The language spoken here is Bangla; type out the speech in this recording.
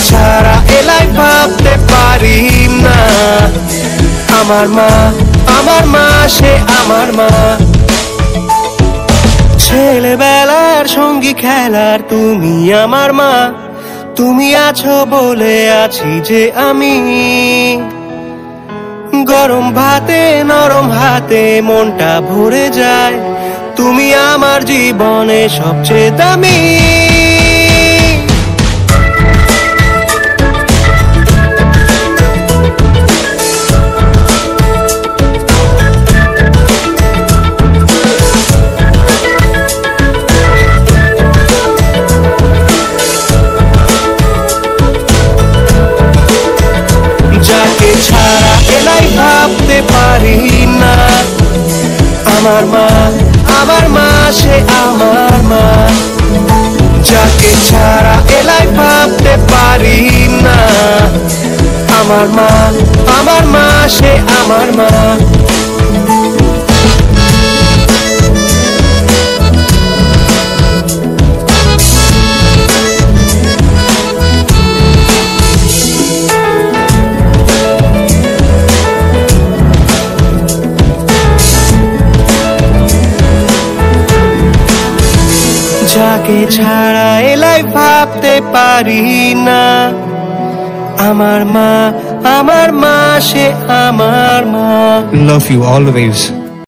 ছাড়া এলাই ভাবতে পারি না। আমার মা সে আমার মা। ছেলেবেলার সঙ্গী খেলার তুমি আমার মা। তুমি আছো বলে আছি যে আমি। গরম ভাতে নরম হাতে মনটা ভরে যায়। তুমি আমার জীবনে সবচেয়ে দামি। যাকে ছাড়া এলাই ভাবতে পারি না। আমার মা সে আমার মা। যাকে ছাড়া এলাই ভাবতে পারি না। আমার মা সে আমার মা। যাকে ছাড়া এলাই ভাবতে পারি না। আমার মা সে আমার মা। Love you always.